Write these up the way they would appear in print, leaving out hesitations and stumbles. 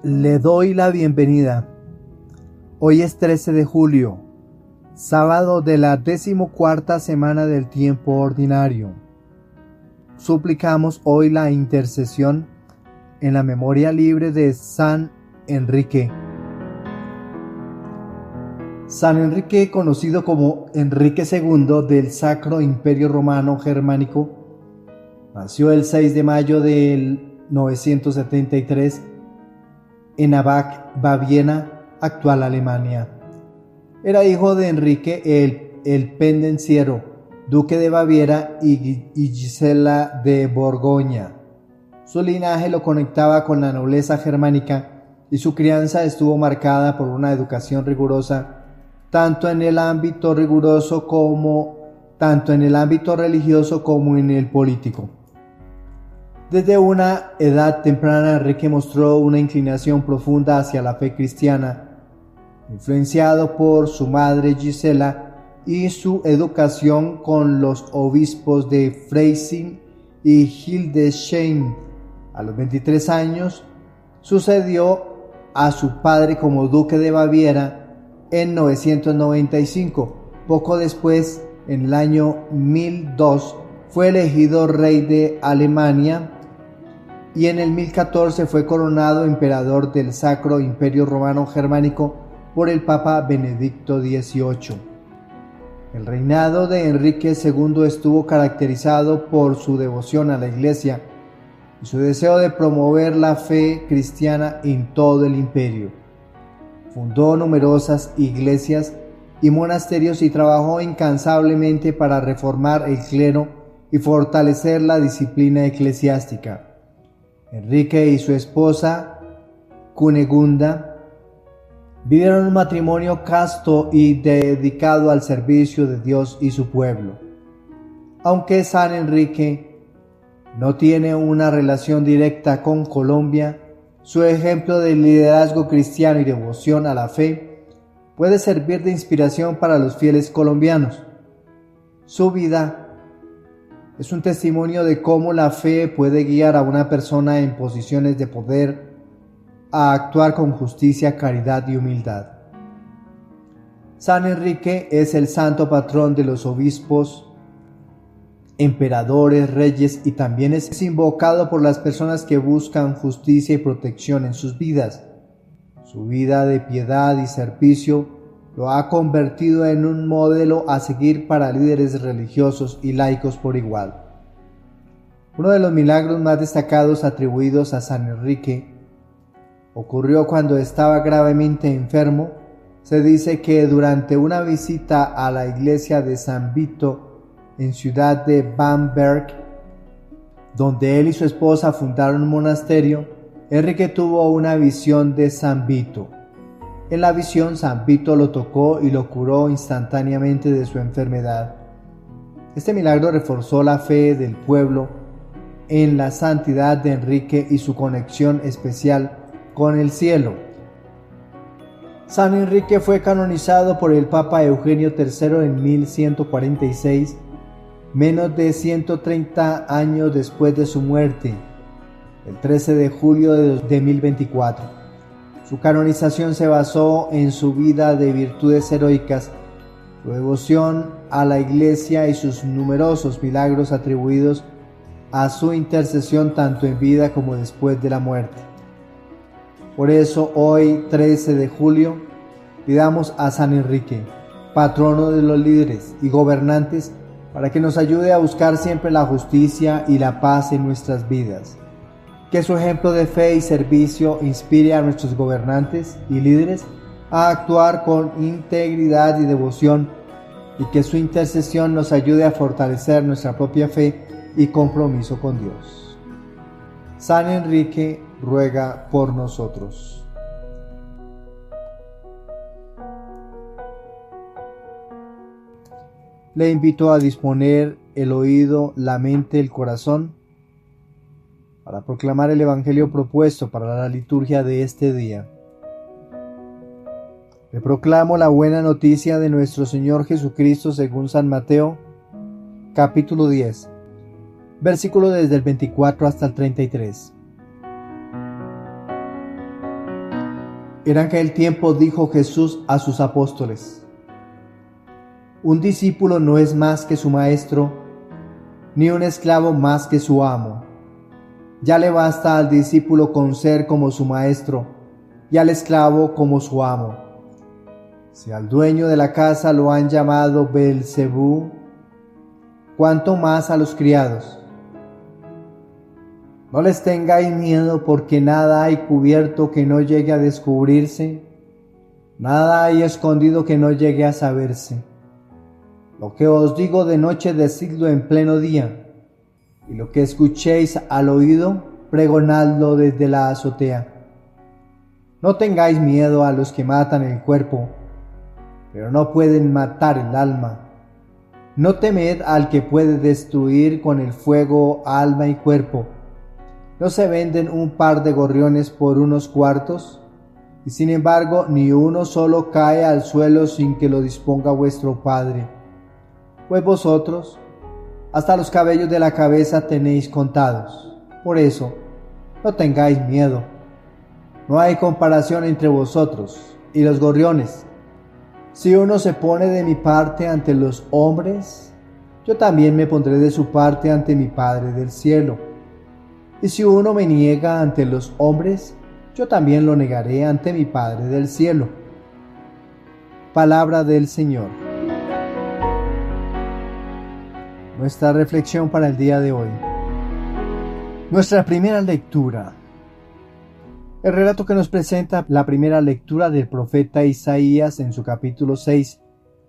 Le doy la bienvenida. Hoy es 13 de julio, sábado de la 14ª semana del tiempo ordinario. Suplicamos hoy la intercesión en la memoria libre de San Enrique. San Enrique, conocido como Enrique II del Sacro Imperio Romano Germánico, nació el 6 de mayo del 973 en Abach, Baviera, actual Alemania. Era hijo de Enrique el Pendenciero, duque de Baviera, y Gisela de Borgoña. Su linaje lo conectaba con la nobleza germánica y su crianza estuvo marcada por una educación rigurosa, tanto en el ámbito religioso como en el político. Desde una edad temprana, Enrique mostró una inclinación profunda hacia la fe cristiana, influenciado por su madre Gisela y su educación con los obispos de Freising y Hildesheim. A los 23 años, sucedió a su padre como duque de Baviera en 995. Poco después, en el año 1002, fue elegido rey de Alemania y en el 1014 fue coronado emperador del Sacro Imperio Romano Germánico por el Papa Benedicto XVIII. El reinado de Enrique II estuvo caracterizado por su devoción a la Iglesia y su deseo de promover la fe cristiana en todo el imperio. Fundó numerosas iglesias y monasterios y trabajó incansablemente para reformar el clero y fortalecer la disciplina eclesiástica. Enrique y su esposa, Cunegunda, vivieron un matrimonio casto y dedicado al servicio de Dios y su pueblo. Aunque San Enrique no tiene una relación directa con Colombia, su ejemplo de liderazgo cristiano y devoción a la fe puede servir de inspiración para los fieles colombianos. Su vida es un testimonio de cómo la fe puede guiar a una persona en posiciones de poder a actuar con justicia, caridad y humildad. San Enrique es el santo patrón de los obispos, emperadores, reyes, y también es invocado por las personas que buscan justicia y protección en sus vidas. Su vida de piedad y servicio lo ha convertido en un modelo a seguir para líderes religiosos y laicos por igual. Uno de los milagros más destacados atribuidos a San Enrique ocurrió cuando estaba gravemente enfermo. Se dice que durante una visita a la iglesia de San Vito en ciudad de Bamberg, donde él y su esposa fundaron un monasterio, Enrique tuvo una visión de San Vito. En la visión, San Vito lo tocó y lo curó instantáneamente de su enfermedad. Este milagro reforzó la fe del pueblo en la santidad de Enrique y su conexión especial con el cielo. San Enrique fue canonizado por el Papa Eugenio III en 1146, menos de 130 años después de su muerte, el 13 de julio de 2024. Su canonización se basó en su vida de virtudes heroicas, su devoción a la Iglesia y sus numerosos milagros atribuidos a su intercesión tanto en vida como después de la muerte. Por eso hoy, 13 de julio, pidamos a San Enrique, patrono de los líderes y gobernantes, para que nos ayude a buscar siempre la justicia y la paz en nuestras vidas. Que su ejemplo de fe y servicio inspire a nuestros gobernantes y líderes a actuar con integridad y devoción, y que su intercesión nos ayude a fortalecer nuestra propia fe y compromiso con Dios. San Enrique ruega por nosotros. Le invito a disponer el oído, la mente, el corazón para proclamar el Evangelio propuesto para la liturgia de este día. Le proclamo la buena noticia de nuestro Señor Jesucristo según San Mateo, capítulo 10, versículo desde el 24 hasta el 33. En aquel tiempo dijo Jesús a sus apóstoles: Un discípulo no es más que su maestro, ni un esclavo más que su amo. Ya le basta al discípulo con ser como su maestro, y al esclavo como su amo. Si al dueño de la casa lo han llamado Beelzebú, ¿cuánto más a los criados? No les tengáis miedo, porque nada hay cubierto que no llegue a descubrirse, nada hay escondido que no llegue a saberse. Lo que os digo de noche, decidlo en pleno día, y lo que escuchéis al oído, pregonadlo desde la azotea. No tengáis miedo a los que matan el cuerpo, pero no pueden matar el alma. No temed al que puede destruir con el fuego alma y cuerpo. ¿No se venden un par de gorriones por unos cuartos? Y sin embargo, ni uno solo cae al suelo sin que lo disponga vuestro Padre. Pues vosotros, hasta los cabellos de la cabeza tenéis contados. Por eso, no tengáis miedo. No hay comparación entre vosotros y los gorriones. Si uno se pone de mi parte ante los hombres, yo también me pondré de su parte ante mi Padre del cielo. Y si uno me niega ante los hombres, yo también lo negaré ante mi Padre del cielo. Palabra del Señor. Nuestra reflexión para el día de hoy. Nuestra primera lectura. El relato que nos presenta la primera lectura del profeta Isaías en su capítulo 6,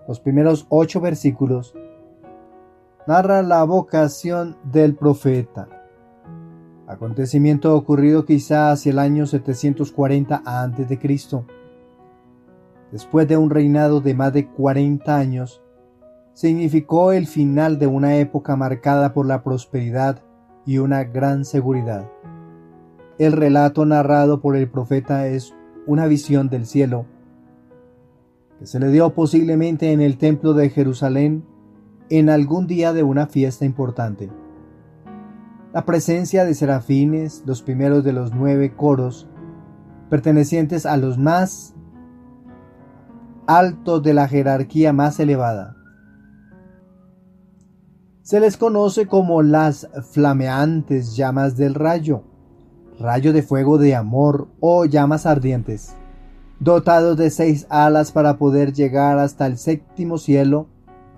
los primeros 8 versículos, narra la vocación del profeta. Acontecimiento ocurrido quizá hacia el año 740 a.C. Después de un reinado de más de 40 años, significó el final de una época marcada por la prosperidad y una gran seguridad. El relato narrado por el profeta es una visión del cielo, que se le dio posiblemente en el templo de Jerusalén en algún día de una fiesta importante. La presencia de serafines, los primeros de los 9 coros, pertenecientes a los más altos de la jerarquía más elevada. Se les conoce como las flameantes llamas del rayo, rayo de fuego de amor o llamas ardientes, dotados de 6 alas para poder llegar hasta el 7º cielo,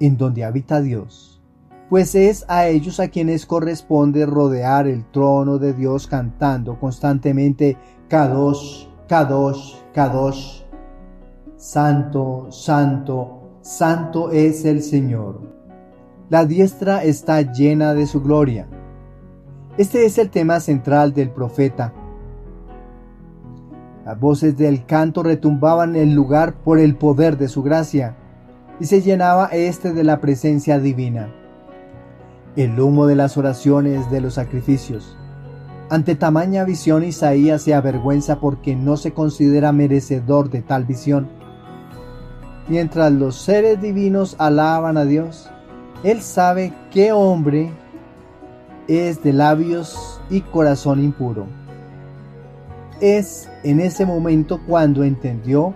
en donde habita Dios. Pues es a ellos a quienes corresponde rodear el trono de Dios cantando constantemente Kadosh, Kadosh, Kadosh. Santo, santo, santo es el Señor. La diestra está llena de su gloria. Este es el tema central del profeta. Las voces del canto retumbaban en el lugar por el poder de su gracia, y se llenaba de la presencia divina. El humo de las oraciones, de los sacrificios. Ante tamaña visión, Isaías se avergüenza porque no se considera merecedor de tal visión. Mientras los seres divinos alaban a Dios, él sabe qué hombre es de labios y corazón impuro. Es en ese momento cuando entendió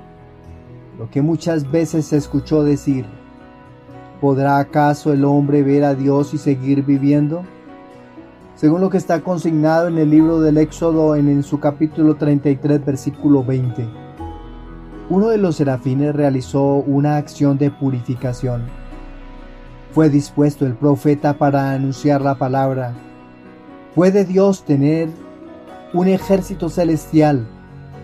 lo que muchas veces se escuchó decir: ¿podrá acaso el hombre ver a Dios y seguir viviendo? Según lo que está consignado en el libro del Éxodo en su capítulo 33, versículo 20. Uno de los serafines realizó una acción de purificación. Fue dispuesto el profeta para anunciar la palabra. ¿Puede Dios tener un ejército celestial,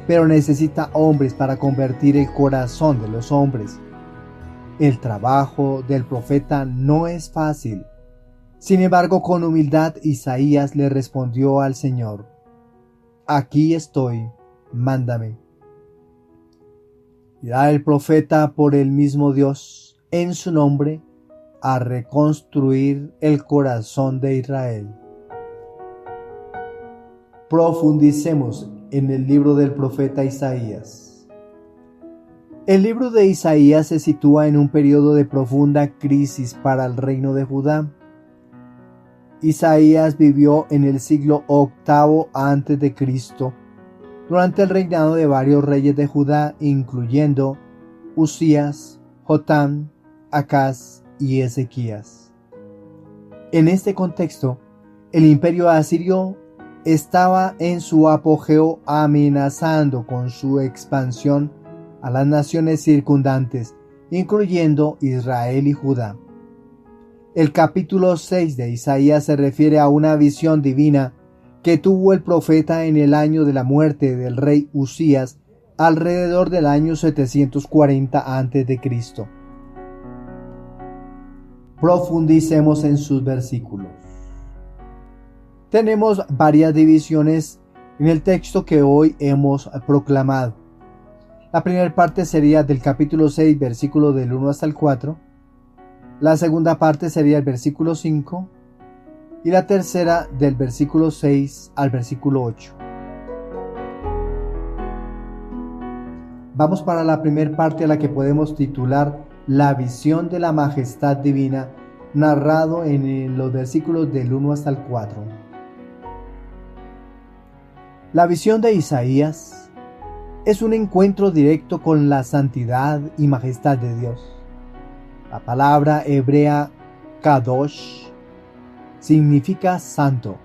pero necesita hombres para convertir el corazón de los hombres? El trabajo del profeta no es fácil. Sin embargo, con humildad Isaías le respondió al Señor: aquí estoy, mándame. Irá el profeta por el mismo Dios, en su nombre, a reconstruir el corazón de Israel. Profundicemos en el libro del profeta Isaías. El libro de Isaías se sitúa en un periodo de profunda crisis para el reino de Judá. Isaías vivió en el siglo VIII a.C. durante el reinado de varios reyes de Judá, incluyendo Uzías, Jotam, Acaz y Ezequías. En este contexto, el imperio asirio estaba en su apogeo, amenazando con su expansión a las naciones circundantes, incluyendo Israel y Judá. El capítulo 6 de Isaías se refiere a una visión divina que tuvo el profeta en el año de la muerte del rey Uzías, alrededor del año 740 a.C. Profundicemos en sus versículos. Tenemos varias divisiones en el texto que hoy hemos proclamado. La primera parte sería del capítulo 6, versículo del 1 hasta el 4. La segunda parte sería el versículo 5. Y la tercera del versículo 6 al versículo 8. Vamos para la primera parte, a la que podemos titular La visión de la majestad divina, narrado en los versículos del 1 hasta el 4. La visión de Isaías es un encuentro directo con la santidad y majestad de Dios. La palabra hebrea Kadosh significa santo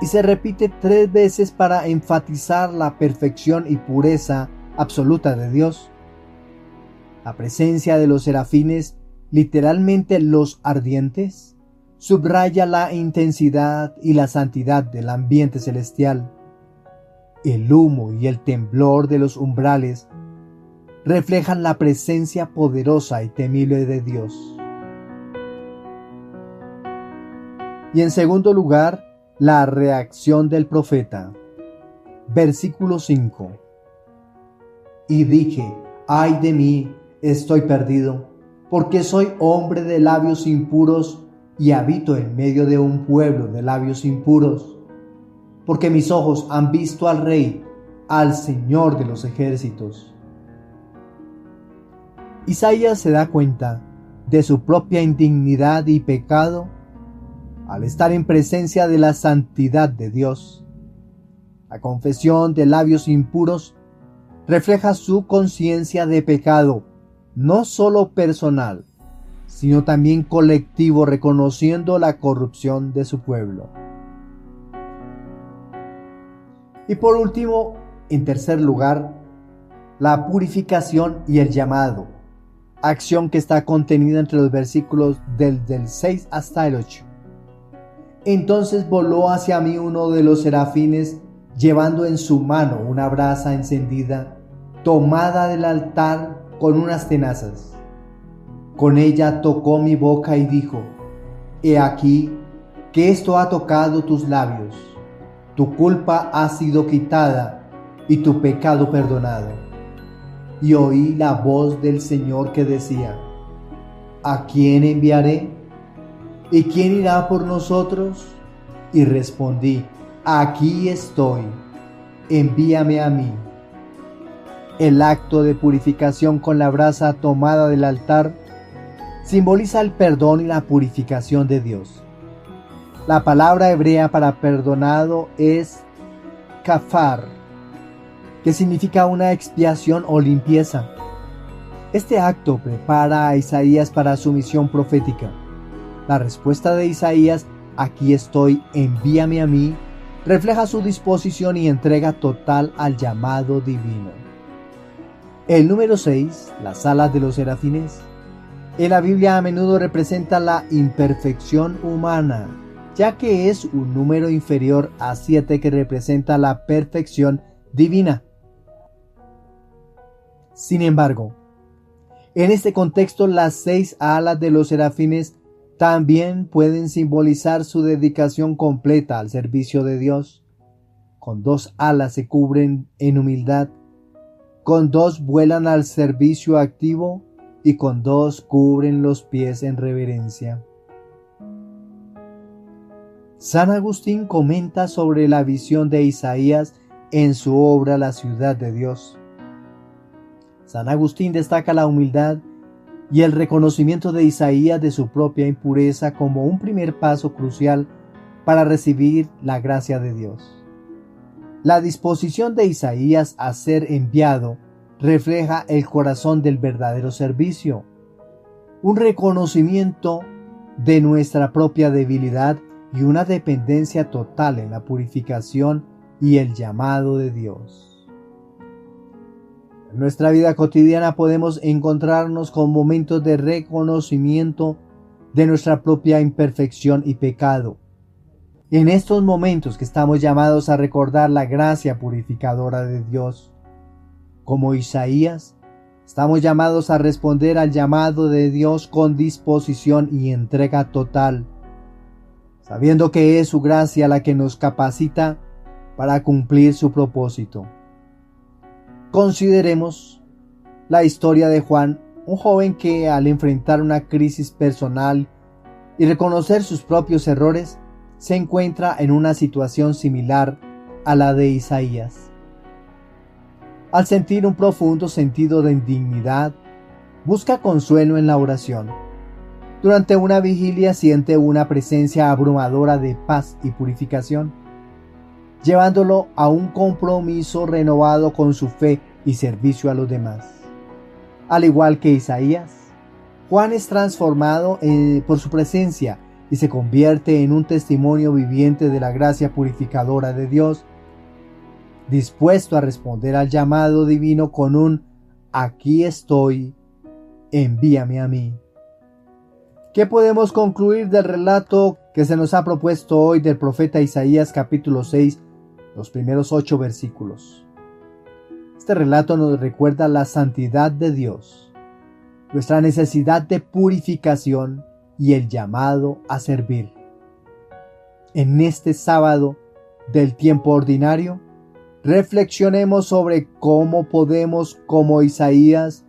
y se repite 3 veces para enfatizar la perfección y pureza absoluta de Dios. La presencia de los serafines, literalmente los ardientes, subraya la intensidad y la santidad del ambiente celestial. El humo y el temblor de los umbrales reflejan la presencia poderosa y temible de Dios. Y en segundo lugar, la reacción del profeta. Versículo 5. Y dije, ay de mí, estoy perdido, porque soy hombre de labios impuros y habito en medio de un pueblo de labios impuros, porque mis ojos han visto al Rey, al Señor de los ejércitos. Isaías se da cuenta de su propia indignidad y pecado al estar en presencia de la santidad de Dios. La confesión de labios impuros refleja su conciencia de pecado, no solo personal, sino también colectivo, reconociendo la corrupción de su pueblo. Y por último, en tercer lugar, la purificación y el llamado, acción que está contenida entre los versículos del 6 hasta el 8. Entonces voló hacia mí uno de los serafines, llevando en su mano una brasa encendida, tomada del altar con unas tenazas. Con ella tocó mi boca y dijo, he aquí que esto ha tocado tus labios, tu culpa ha sido quitada y tu pecado perdonado. Y oí la voz del Señor que decía, ¿a quién enviaré? ¿Y quién irá por nosotros? Y respondí, aquí estoy, envíame a mí. El acto de purificación con la brasa tomada del altar simboliza el perdón y la purificación de Dios. La palabra hebrea para perdonado es kafar, que significa una expiación o limpieza. Este acto prepara a Isaías para su misión profética. La respuesta de Isaías, aquí estoy, envíame a mí, refleja su disposición y entrega total al llamado divino. El número 6, las alas de los serafines, en la Biblia a menudo representa la imperfección humana, ya que es un número inferior a 7 que representa la perfección divina. Sin embargo, en este contexto, las 6 alas de los serafines también pueden simbolizar su dedicación completa al servicio de Dios. Con 2 alas se cubren en humildad, con 2 vuelan al servicio activo y con 2 cubren los pies en reverencia. San Agustín comenta sobre la visión de Isaías en su obra La ciudad de Dios. San Agustín destaca la humildad y el reconocimiento de Isaías de su propia impureza como un primer paso crucial para recibir la gracia de Dios. La disposición de Isaías a ser enviado refleja el corazón del verdadero servicio, un reconocimiento de nuestra propia debilidad y una dependencia total en la purificación y el llamado de Dios. En nuestra vida cotidiana podemos encontrarnos con momentos de reconocimiento de nuestra propia imperfección y pecado. En estos momentos que estamos llamados a recordar la gracia purificadora de Dios, como Isaías, estamos llamados a responder al llamado de Dios con disposición y entrega total, sabiendo que es su gracia la que nos capacita para cumplir su propósito. Consideremos la historia de Juan, un joven que al enfrentar una crisis personal y reconocer sus propios errores, se encuentra en una situación similar a la de Isaías. Al sentir un profundo sentido de indignidad, busca consuelo en la oración. Durante una vigilia siente una presencia abrumadora de paz y purificación, llevándolo a un compromiso renovado con su fe y servicio a los demás. Al igual que Isaías, Juan es transformado por su presencia y se convierte en un testimonio viviente de la gracia purificadora de Dios, dispuesto a responder al llamado divino con un «Aquí estoy, envíame a mí». ¿Qué podemos concluir del relato que se nos ha propuesto hoy del profeta Isaías capítulo 6, los primeros 8 versículos? Este relato nos recuerda la santidad de Dios, nuestra necesidad de purificación y el llamado a servir. En este sábado del tiempo ordinario, reflexionemos sobre cómo podemos, como Isaías,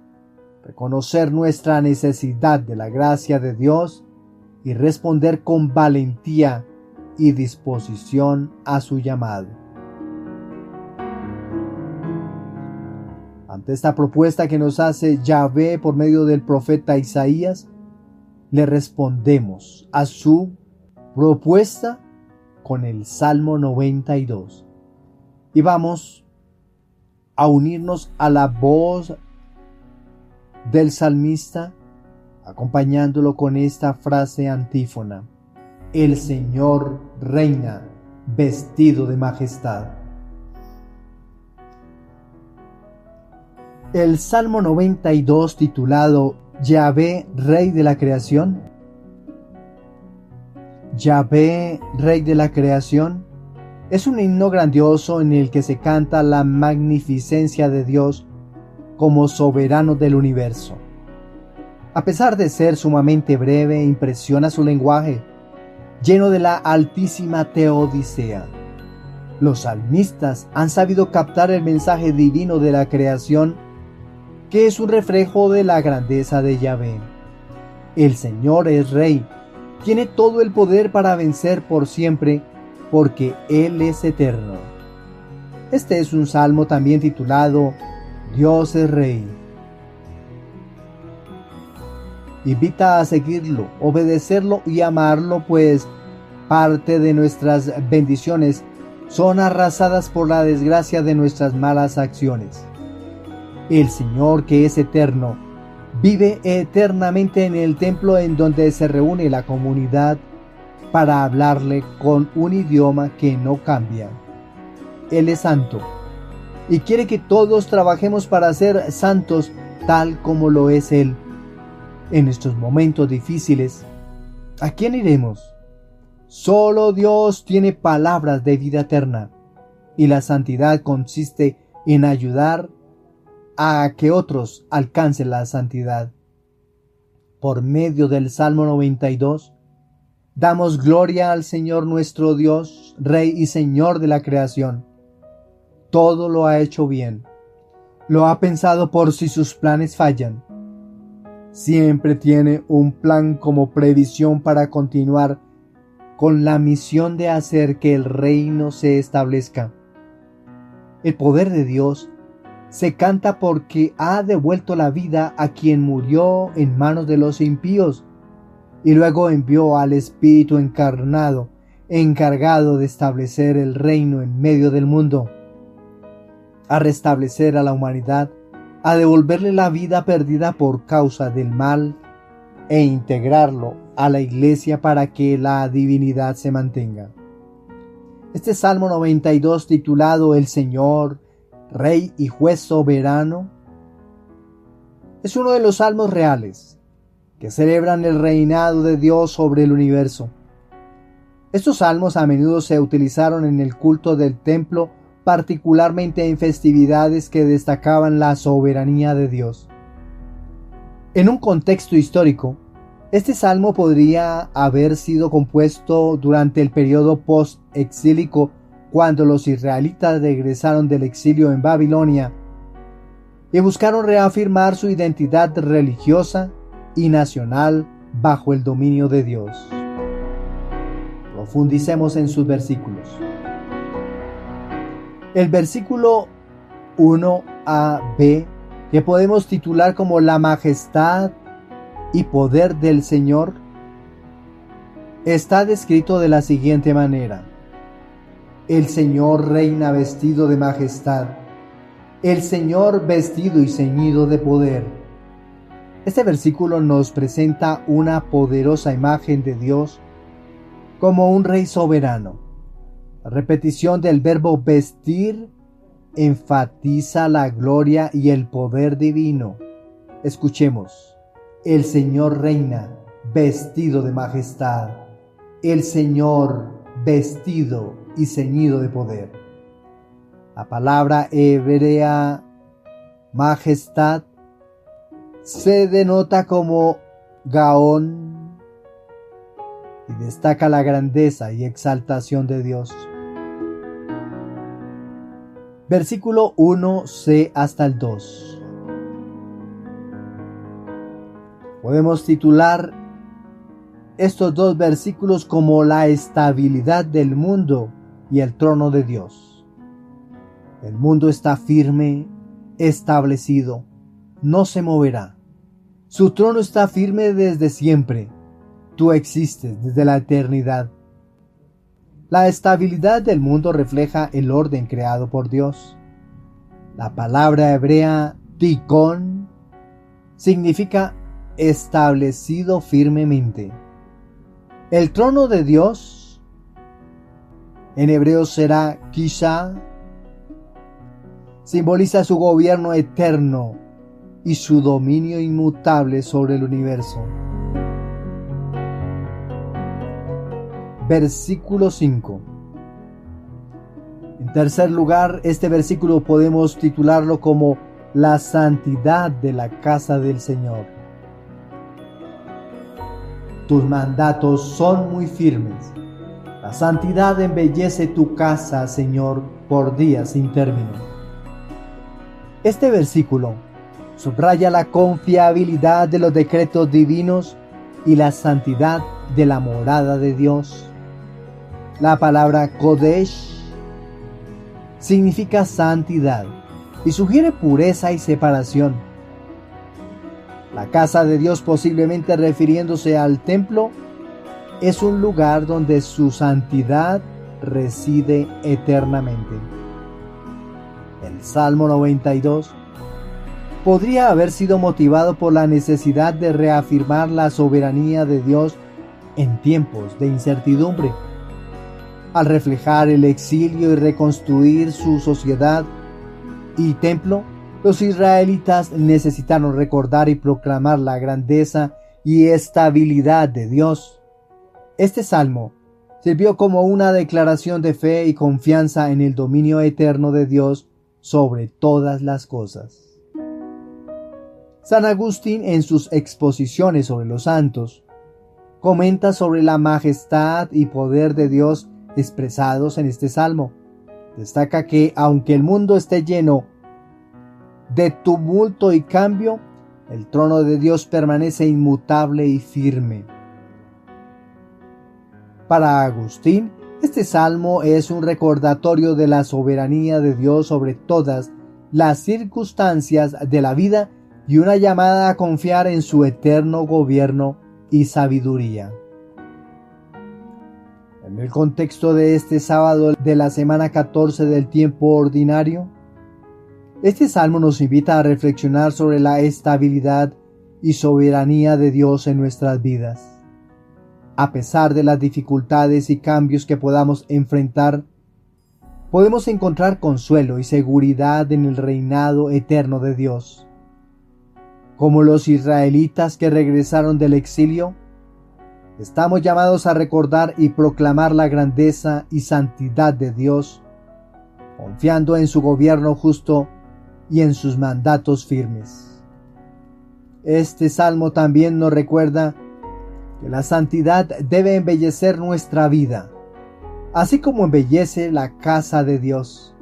reconocer nuestra necesidad de la gracia de Dios y responder con valentía y disposición a su llamado. Ante esta propuesta que nos hace Yahvé por medio del profeta Isaías, le respondemos a su propuesta con el Salmo 92. Y vamos a unirnos a la voz del salmista, acompañándolo con esta frase antífona: El Señor reina, vestido de majestad. El Salmo 92, titulado Yahvé, Rey de la Creación. Yahvé, Rey de la Creación, es un himno grandioso en el que se canta la magnificencia de Dios como soberano del universo. A pesar de ser sumamente breve, impresiona su lenguaje, lleno de la altísima teodicea. Los salmistas han sabido captar el mensaje divino de la creación, que es un reflejo de la grandeza de Yahvé. El Señor es Rey, tiene todo el poder para vencer por siempre, porque Él es eterno. Este es un salmo también titulado Dios es Rey. Invita a seguirlo, obedecerlo y amarlo, pues parte de nuestras bendiciones son arrasadas por la desgracia de nuestras malas acciones. El Señor, que es eterno, vive eternamente en el templo en donde se reúne la comunidad para hablarle con un idioma que no cambia. Él es santo y quiere que todos trabajemos para ser santos tal como lo es Él. En estos momentos difíciles, ¿a quién iremos? Solo Dios tiene palabras de vida eterna, y la santidad consiste en ayudar a que otros alcancen la santidad. Por medio del Salmo 92, damos gloria al Señor nuestro Dios, Rey y Señor de la creación. Todo lo ha hecho bien. Lo ha pensado por si sus planes fallan. Siempre tiene un plan como previsión para continuar con la misión de hacer que el reino se establezca. El poder de Dios se canta porque ha devuelto la vida a quien murió en manos de los impíos y luego envió al Espíritu encarnado, encargado de establecer el reino en medio del mundo. a restablecer a la humanidad, a devolverle la vida perdida por causa del mal e integrarlo a la iglesia para que la divinidad se mantenga. Este Salmo 92, titulado El Señor, Rey y Juez Soberano, es uno de los salmos reales que celebran el reinado de Dios sobre el universo. Estos salmos a menudo se utilizaron en el culto del templo, particularmente en festividades que destacaban la soberanía de Dios. En un contexto histórico, este salmo podría haber sido compuesto durante el periodo post-exílico, cuando los israelitas regresaron del exilio en Babilonia y buscaron reafirmar su identidad religiosa y nacional bajo el dominio de Dios. Profundicemos en sus versículos. El versículo 1a-b, que podemos titular como La majestad y poder del Señor, está descrito de la siguiente manera: el Señor reina vestido de majestad, el Señor vestido y ceñido de poder. Este versículo nos presenta una poderosa imagen de Dios como un rey soberano. La repetición del verbo vestir enfatiza la gloria y el poder divino. Escuchemos: el Señor reina vestido de majestad, el Señor vestido y ceñido de poder. La palabra hebrea majestad se denota como Gaón y destaca la grandeza y exaltación de Dios. Versículo 1c hasta el 2. Podemos titular estos dos versículos como la estabilidad del mundo y el trono de Dios. El mundo está firme, establecido, no se moverá. Su trono está firme desde siempre. Tú existes desde la eternidad. La estabilidad del mundo refleja el orden creado por Dios. La palabra hebrea tikón significa establecido firmemente. El trono de Dios en hebreo será Kisha, simboliza su gobierno eterno y su dominio inmutable sobre el universo. Versículo 5. En tercer lugar, este versículo podemos titularlo como la santidad de la casa del Señor. Tus mandatos son muy firmes. La santidad embellece tu casa, Señor, por días sin término. Este versículo subraya la confiabilidad de los decretos divinos y la santidad de la morada de Dios. La palabra Kodesh significa santidad y sugiere pureza y separación. La casa de Dios, posiblemente refiriéndose al templo, es un lugar donde su santidad reside eternamente. El Salmo 92 podría haber sido motivado por la necesidad de reafirmar la soberanía de Dios en tiempos de incertidumbre. Al reflejar el exilio y reconstruir su sociedad y templo, los israelitas necesitaron recordar y proclamar la grandeza y estabilidad de Dios. Este salmo sirvió como una declaración de fe y confianza en el dominio eterno de Dios sobre todas las cosas. San Agustín, en sus exposiciones sobre los santos, comenta sobre la majestad y poder de Dios expresados en este salmo. Destaca que aunque el mundo esté lleno de tumulto y cambio, el trono de Dios permanece inmutable y firme. Para Agustín, este salmo es un recordatorio de la soberanía de Dios sobre todas las circunstancias de la vida y una llamada a confiar en su eterno gobierno y sabiduría. En el contexto de este sábado de la semana 14 del tiempo ordinario, Este salmo nos invita a reflexionar sobre la estabilidad y soberanía de Dios en nuestras vidas. A pesar de las dificultades y cambios que podamos enfrentar, podemos encontrar consuelo y seguridad en el reinado eterno de Dios. Como los israelitas que regresaron del exilio, estamos llamados a recordar y proclamar la grandeza y santidad de Dios, confiando en su gobierno justo y en sus mandatos firmes. Este salmo también nos recuerda que la santidad debe embellecer nuestra vida, así como embellece la casa de Dios.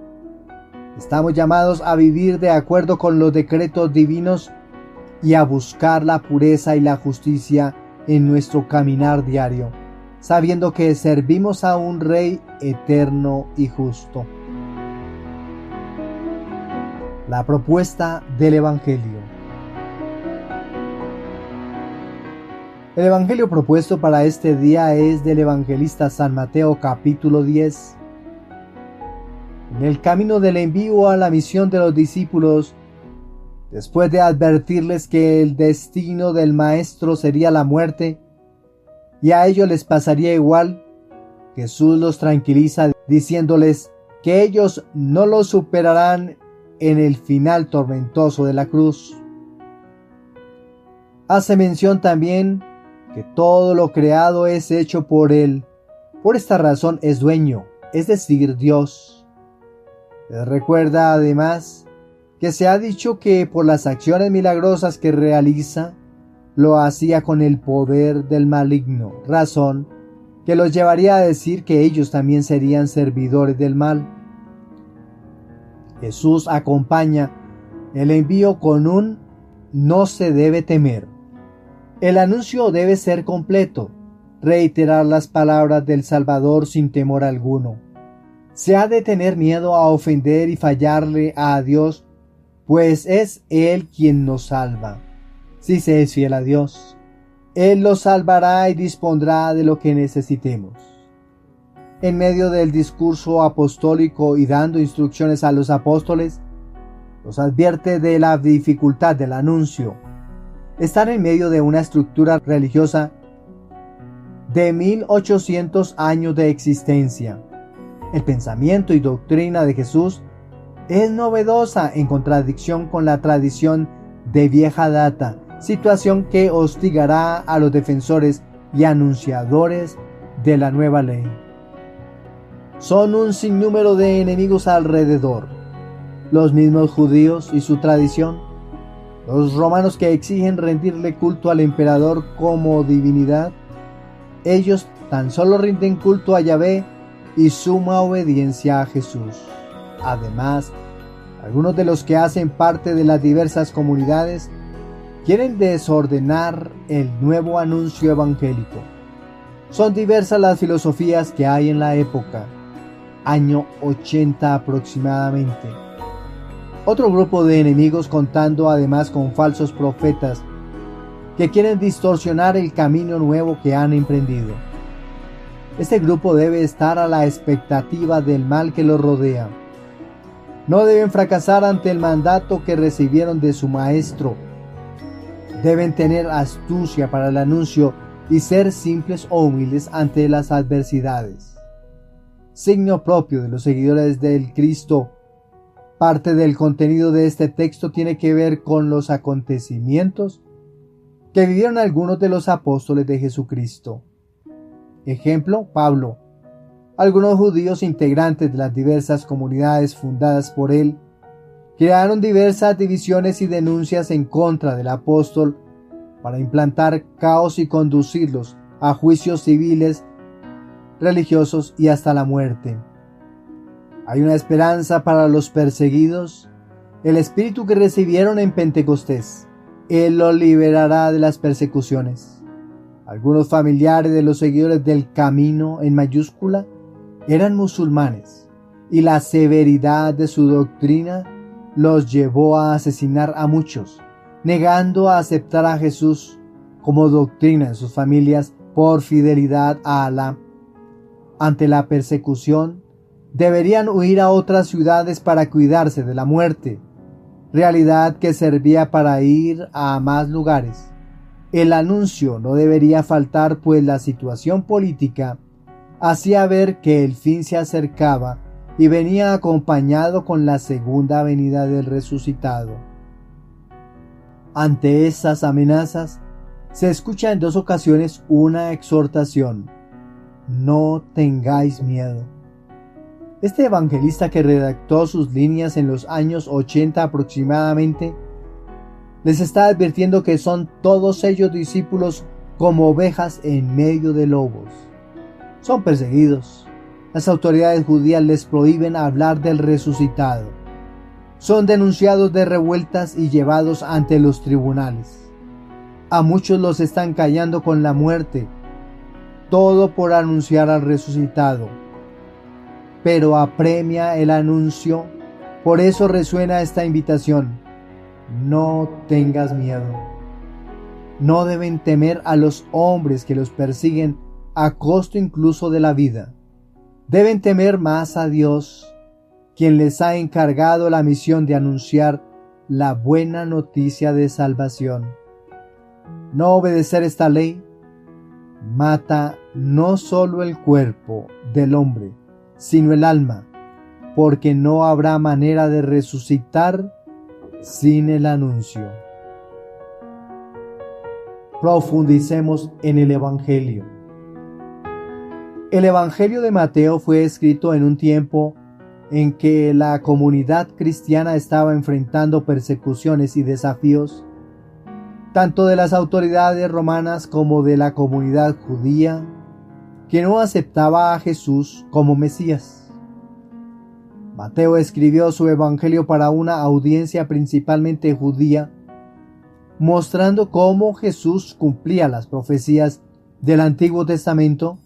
Estamos llamados a vivir de acuerdo con los decretos divinos y a buscar la pureza y la justicia en nuestro caminar diario, sabiendo que servimos a un Rey eterno y justo. La propuesta del Evangelio. El Evangelio propuesto para este día es del evangelista San Mateo capítulo 10. En el camino del envío a la misión de los discípulos, después de advertirles que el destino del Maestro sería la muerte, y a ellos les pasaría igual, Jesús los tranquiliza diciéndoles que ellos no lo superarán en el final tormentoso de la cruz. Hace mención también que todo lo creado es hecho por Él. Por esta razón es dueño, es decir, Dios. Les recuerda además que se ha dicho que por las acciones milagrosas que realiza, lo hacía con el poder del maligno, razón que los llevaría a decir que ellos también serían servidores del mal. Jesús acompaña el envío con un no se debe temer. El anuncio debe ser completo, reiterar las palabras del Salvador sin temor alguno. Se ha de tener miedo a ofender y fallarle a Dios, pues es Él quien nos salva. Si se es fiel a Dios, Él los salvará y dispondrá de lo que necesitemos. En medio del discurso apostólico y dando instrucciones a los apóstoles, los advierte de la dificultad del anuncio. Están en medio de una estructura religiosa de 1800 años de existencia. El pensamiento y doctrina de Jesús es novedosa en contradicción con la tradición de vieja data, situación que hostigará a los defensores y anunciadores de la nueva ley. Son un sinnúmero de enemigos alrededor, los mismos judíos y su tradición, los romanos que exigen rendirle culto al emperador como divinidad. Ellos tan solo rinden culto a Yahvé y suma obediencia a Jesús. Además, algunos de los que hacen parte de las diversas comunidades quieren desordenar el nuevo anuncio evangélico. Son diversas las filosofías que hay en la época, año 80 aproximadamente. Otro grupo de enemigos contando además con falsos profetas que quieren distorsionar el camino nuevo que han emprendido. Este grupo debe estar a la expectativa del mal que los rodea. No deben fracasar ante el mandato que recibieron de su maestro. Deben tener astucia para el anuncio y ser simples o humildes ante las adversidades. Signo propio de los seguidores del Cristo. Parte del contenido de este texto tiene que ver con los acontecimientos que vivieron algunos de los apóstoles de Jesucristo. Ejemplo, Pablo. Algunos judíos integrantes de las diversas comunidades fundadas por él crearon diversas divisiones y denuncias en contra del apóstol para implantar caos y conducirlos a juicios civiles, religiosos y hasta la muerte. Hay una esperanza para los perseguidos. El espíritu que recibieron en Pentecostés, Él los liberará de las persecuciones. Algunos familiares de los seguidores del camino en mayúscula eran musulmanes, y la severidad de su doctrina los llevó a asesinar a muchos, negando a aceptar a Jesús como doctrina en sus familias por fidelidad a Alá. Ante la persecución, deberían huir a otras ciudades para cuidarse de la muerte. realidad que servía para ir a más lugares. El anuncio no debería faltar, pues la situación política hacía ver que el fin se acercaba y venía acompañado con la segunda venida del resucitado. Ante esas amenazas, se escucha en 2 ocasiones una exhortación: no tengáis miedo. Este evangelista, que redactó sus líneas en los años 80 aproximadamente, les está advirtiendo que son todos ellos discípulos como ovejas en medio de lobos. Son perseguidos. Las autoridades judías les prohíben hablar del resucitado. Son denunciados de revueltas y llevados ante los tribunales. A muchos los están callando con la muerte, todo por anunciar al resucitado. Pero apremia el anuncio, por eso resuena esta invitación: no tengas miedo. No deben temer a los hombres que los persiguen a costo incluso de la vida. Deben temer más a Dios, quien les ha encargado la misión de anunciar la buena noticia de salvación. No obedecer esta ley mata no solo el cuerpo del hombre, sino el alma, porque no habrá manera de resucitar sin el anuncio. Profundicemos en el Evangelio. El Evangelio de Mateo fue escrito en un tiempo en que la comunidad cristiana estaba enfrentando persecuciones y desafíos, tanto de las autoridades romanas como de la comunidad judía, que no aceptaba a Jesús como Mesías. Mateo escribió su evangelio para una audiencia principalmente judía, mostrando cómo Jesús cumplía las profecías del Antiguo Testamento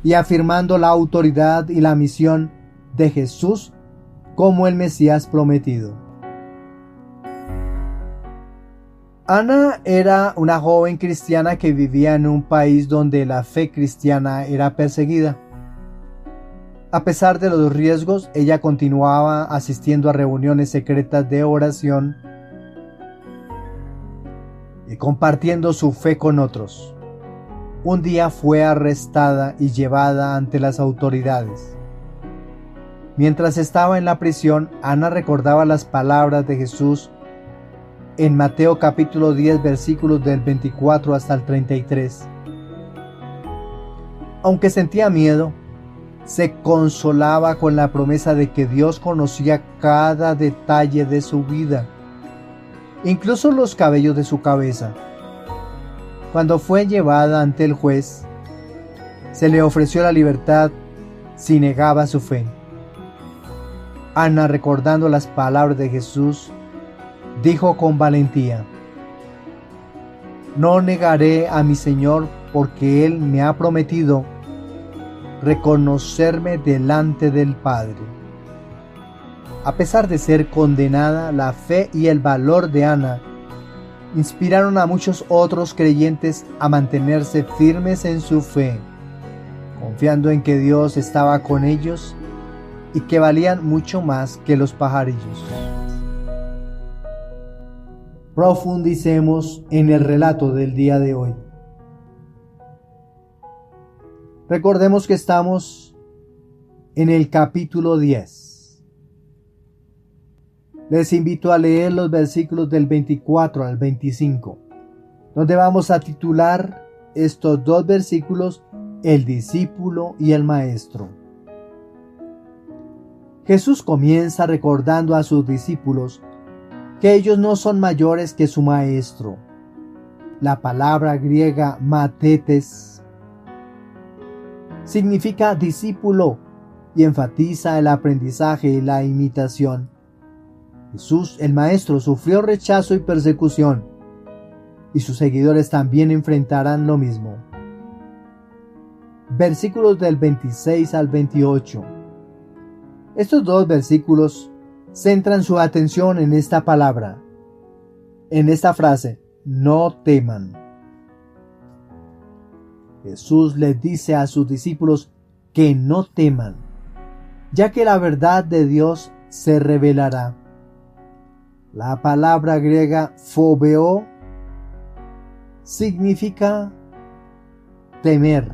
y afirmando la autoridad y la misión de Jesús como el Mesías prometido. Ana era una joven cristiana que vivía en un país donde la fe cristiana era perseguida. A pesar de los riesgos, ella continuaba asistiendo a reuniones secretas de oración y compartiendo su fe con otros. Un día fue arrestada y llevada ante las autoridades. Mientras estaba en la prisión, Ana recordaba las palabras de Jesús en Mateo capítulo 10, versículos del 24 hasta el 33. Aunque sentía miedo, se consolaba con la promesa de que Dios conocía cada detalle de su vida, incluso los cabellos de su cabeza. Cuando fue llevada ante el juez, se le ofreció la libertad si negaba su fe. Ana, recordando las palabras de Jesús, dijo con valentía: no negaré a mi Señor, porque Él me ha prometido reconocerme delante del Padre. A pesar de ser condenada, la fe y el valor de Ana inspiraron a muchos otros creyentes a mantenerse firmes en su fe, confiando en que Dios estaba con ellos y que valían mucho más que los pajarillos. Profundicemos en el relato del día de hoy. Recordemos que estamos en el capítulo 10. Les invito a leer los versículos del 24 al 25, donde vamos a titular estos 2 versículos: el discípulo y el maestro. Jesús comienza recordando a sus discípulos que ellos no son mayores que su maestro. La palabra griega matetes significa discípulo y enfatiza el aprendizaje y la imitación. Jesús, el Maestro, sufrió rechazo y persecución, y sus seguidores también enfrentarán lo mismo. Versículos del 26 al 28. Estos 2 versículos centran su atención en esta palabra, en esta frase: no teman. Jesús les dice a sus discípulos que no teman, ya que la verdad de Dios se revelará. La palabra griega phobeo significa temer.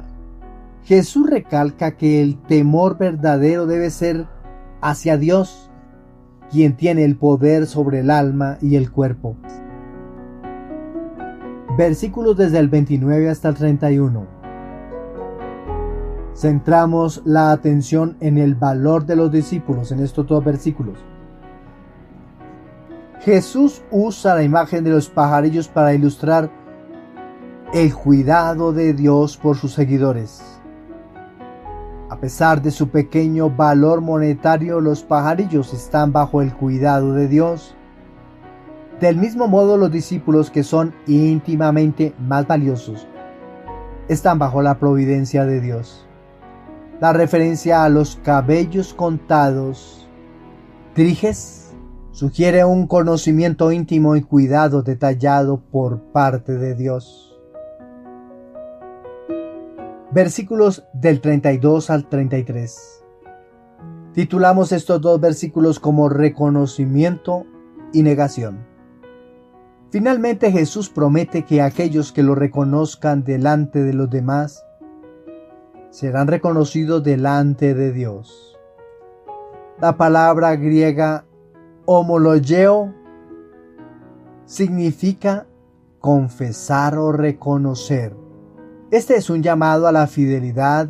Jesús recalca que el temor verdadero debe ser hacia Dios, quien tiene el poder sobre el alma y el cuerpo. Versículos desde el 29 hasta el 31. Centramos la atención en el valor de los discípulos en estos dos versículos. Jesús usa la imagen de los pajarillos para ilustrar el cuidado de Dios por sus seguidores. A pesar de su pequeño valor monetario, los pajarillos están bajo el cuidado de Dios. Del mismo modo, los discípulos, que son íntimamente más valiosos, están bajo la providencia de Dios. La referencia a los cabellos contados, triges, sugiere un conocimiento íntimo y cuidado detallado por parte de Dios. Versículos del 32 al 33. Titulamos estos dos versículos como reconocimiento y negación. Finalmente, Jesús promete que aquellos que lo reconozcan delante de los demás serán reconocidos delante de Dios. La palabra griega homologeo significa confesar o reconocer. Este es un llamado a la fidelidad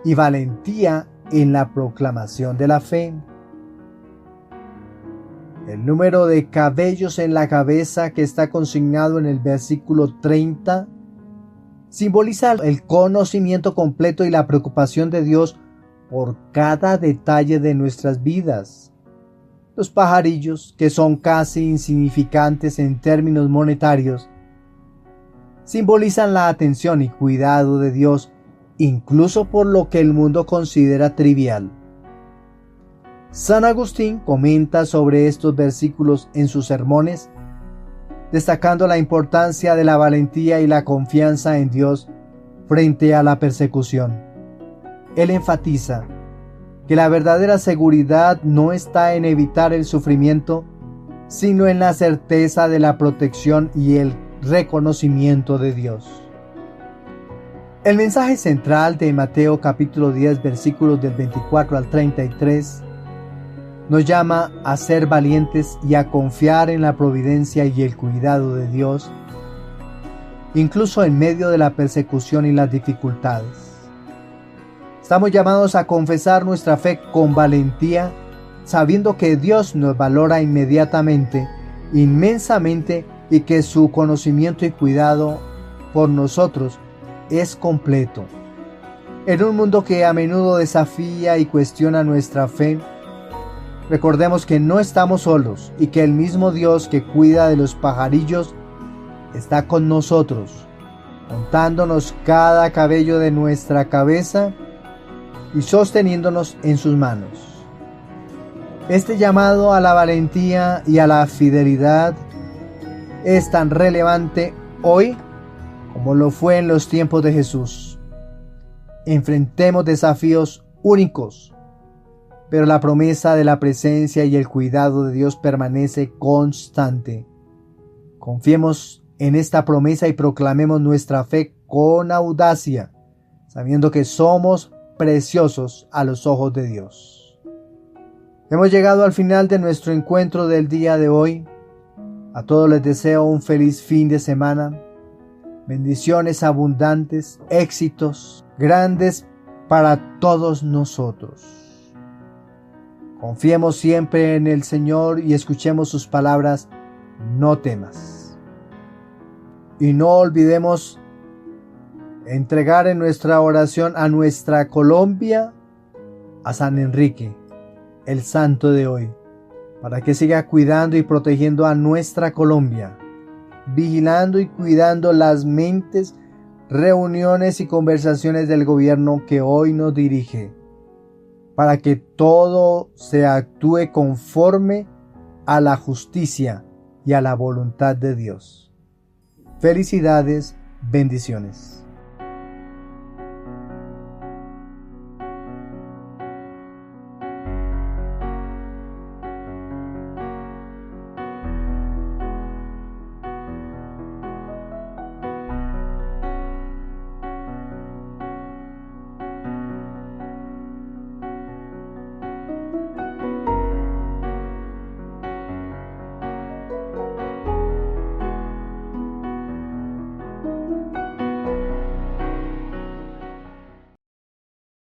y valentía en la proclamación de la fe. El número de cabellos en la cabeza que está consignado en el versículo 30 simboliza el conocimiento completo y la preocupación de Dios por cada detalle de nuestras vidas. Los pajarillos, que son casi insignificantes en términos monetarios, simbolizan la atención y cuidado de Dios, incluso por lo que el mundo considera trivial. San Agustín comenta sobre estos versículos en sus sermones, destacando la importancia de la valentía y la confianza en Dios frente a la persecución. Él enfatiza que la verdadera seguridad no está en evitar el sufrimiento, sino en la certeza de la protección y el reconocimiento de Dios. El mensaje central de Mateo capítulo 10 versículos del 24 al 33 nos llama a ser valientes y a confiar en la providencia y el cuidado de Dios, incluso en medio de la persecución y las dificultades. Estamos llamados a confesar nuestra fe con valentía, sabiendo que Dios nos valora inmediatamente, inmensamente, y que su conocimiento y cuidado por nosotros es completo. En un mundo que a menudo desafía y cuestiona nuestra fe, recordemos que no estamos solos y que el mismo Dios que cuida de los pajarillos está con nosotros, contándonos cada cabello de nuestra cabeza y sosteniéndonos en sus manos. Este llamado a la valentía y a la fidelidad es tan relevante hoy como lo fue en los tiempos de Jesús. Enfrentemos desafíos únicos, pero la promesa de la presencia y el cuidado de Dios permanece constante. Confiemos en esta promesa y proclamemos nuestra fe con audacia, sabiendo que somos preciosos a los ojos de Dios. Hemos llegado al final de nuestro encuentro del día de hoy. A todos les deseo un feliz fin de semana, bendiciones abundantes, éxitos grandes para todos nosotros. Confiemos siempre en el Señor y escuchemos sus palabras, no temas. Y no olvidemos entregar en nuestra oración a nuestra Colombia, a San Enrique, el santo de hoy, para que siga cuidando y protegiendo a nuestra Colombia, vigilando y cuidando las mentes, reuniones y conversaciones del gobierno que hoy nos dirige, para que todo se actúe conforme a la justicia y a la voluntad de Dios. Felicidades, bendiciones.